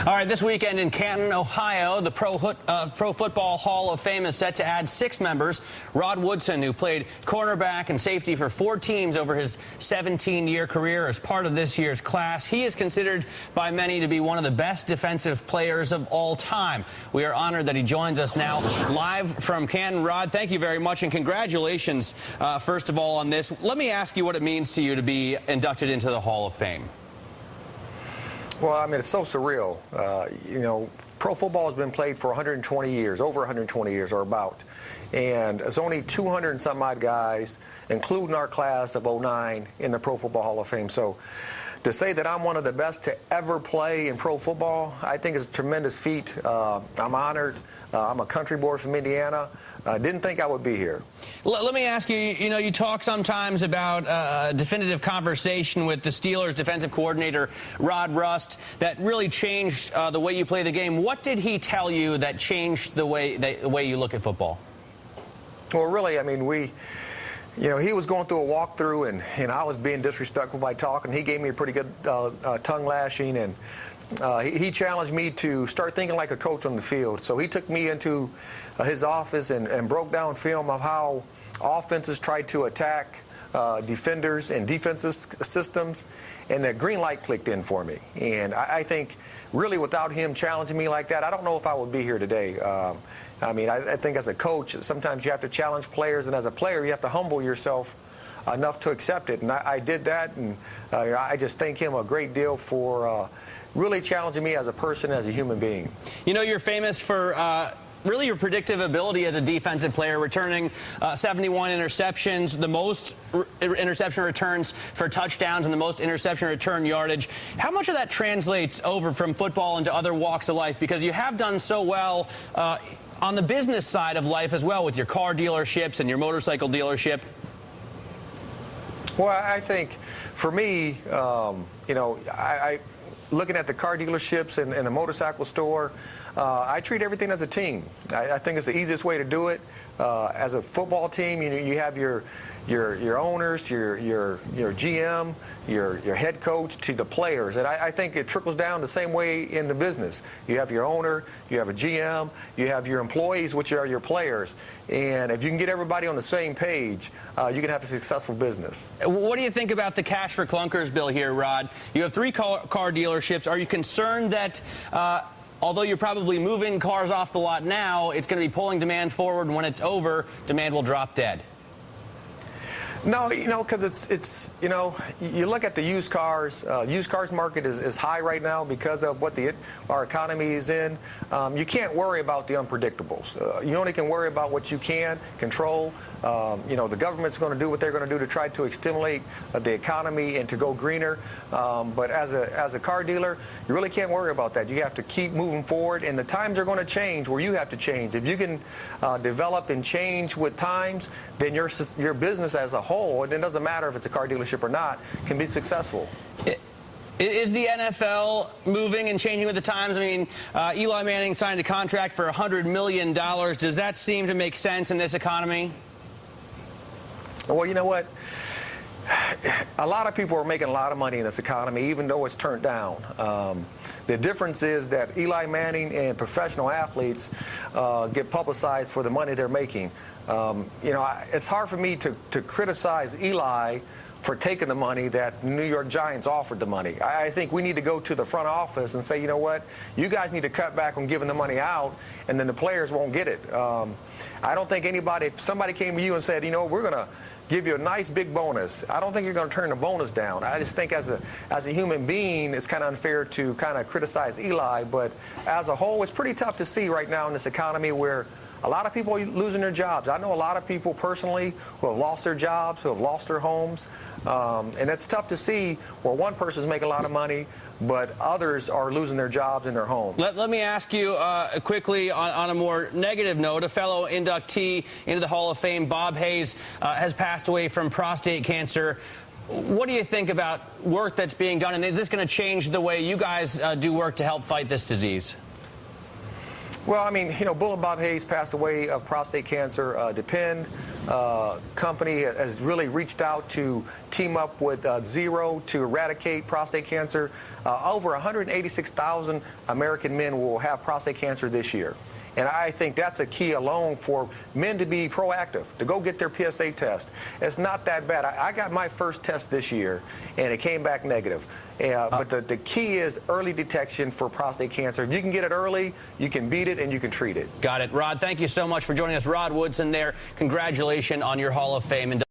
All right, this weekend in Canton, Ohio, the Pro Football Hall of Fame is set to add 6 members. Rod Woodson, who played cornerback and safety for 4 teams over his 17-year career, as part of this year's class. He is considered by many to be one of the best defensive players of all time. We are honored that he joins us now live from Canton. Rod, thank you very much, and congratulations, first of all, on this. Let me ask you what it means to you to be inducted into the Hall of Fame. Well, I mean, it's so surreal. You know, pro football has been played for 120 years, over 120 years or about. And it's only 200 and some odd guys, including our class of '09, in the Pro Football Hall of Fame. So to say that I'm one of the best to ever play in pro football, I think is a tremendous feat. I'm honored. I'm a country boy from Indiana. Didn't think I would be here. Let me ask you, you know, you talk sometimes about a definitive conversation with the Steelers defensive coordinator, Rod Rust, that really changed the way you play the game. What did he tell you that changed the way you look at football? Well, really, I mean, you know, he was going through a walkthrough, and I was being disrespectful by talking. He gave me a pretty good tongue lashing, and he challenged me to start thinking like a coach on the field. So he took me into his office and broke down film of how offenses tried to attack defenders and defensive systems, and the green light clicked in for me. And I think, really, without him challenging me like that, I don't know if I would be here today. I mean, I think as a coach, sometimes you have to challenge players, and as a player, you have to humble yourself enough to accept it. And I did that, and I just thank him a great deal for really challenging me as a person, as a human being. You know, you're famous for really your predictive ability as a defensive player, returning 71 interceptions, the most interception returns for touchdowns, and the most interception return yardage. How much of that translates over from football into other walks of life? Because you have done so well on the business side of life as well, with your car dealerships and your motorcycle dealership. Well, I think for me, you know, looking at the car dealerships and the motorcycle store, I treat everything as a team. I think it's the easiest way to do it. As a football team, you have your owners, your GM, your head coach, to the players. And I think it trickles down the same way in the business. You have your owner, you have a GM, you have your employees, which are your players. And if you can get everybody on the same page, you can have a successful business. What do you think about the cash for clunkers bill here, Rod? You have 3 car dealerships. Are you concerned that although you're probably moving cars off the lot now, it's going to be pulling demand forward, and when it's over, demand will drop dead? No, you know, because it's you know, you look at the used cars market is high right now because of what our economy is in. You can't worry about the unpredictables. You only can worry about what you can control. You know, the government's going to do what they're going to do to try to stimulate the economy and to go greener. But as a car dealer, you really can't worry about that. You have to keep moving forward, and the times are going to change where you have to change. If you can develop and change with times, then your business as a whole, and it doesn't matter if it's a car dealership or not, can be successful. Is the NFL moving and changing with the times? I mean, Eli Manning signed a contract for $100 million. Does that seem to make sense in this economy? Well, you know what? A lot of people are making a lot of money in this economy, even though it's turned down. The difference is that Eli Manning and professional athletes get publicized for the money they're making. You know, it's hard for me to criticize Eli for taking the money that New York Giants offered the money. I think we need to go to the front office and say, you know what, you guys need to cut back on giving the money out, and then the players won't get it. I don't think anybody, if somebody came to you and said, you know, we're going to give you a nice big bonus, I don't think you're going to turn the bonus down. I just think as a human being, it's kind of unfair to kind of criticize Eli, but as a whole, it's pretty tough to see right now in this economy where a lot of people are losing their jobs. I know a lot of people personally who have lost their jobs, who have lost their homes, and it's tough to see where one person's making a lot of money, but others are losing their jobs and their homes. Let me ask you quickly on a more negative note. A fellow inductee into the Hall of Fame, Bob Hayes, has passed away from prostate cancer. What do you think about work that's being done, and is this going to change the way you guys do work to help fight this disease? Well, I mean, Bull and Bob Hayes passed away of prostate cancer. Depend company has really reached out to team up with Zero to eradicate prostate cancer. Over 186,000 American men will have prostate cancer this year. And I think that's a key alone for men to be proactive, to go get their PSA test. It's not that bad. I got my first test this year, and it came back negative. But the key is early detection for prostate cancer. If you can get it early, you can beat it, and you can treat it. Got it. Rod, thank you so much for joining us. Rod Woodson there. Congratulations on your Hall of Fame.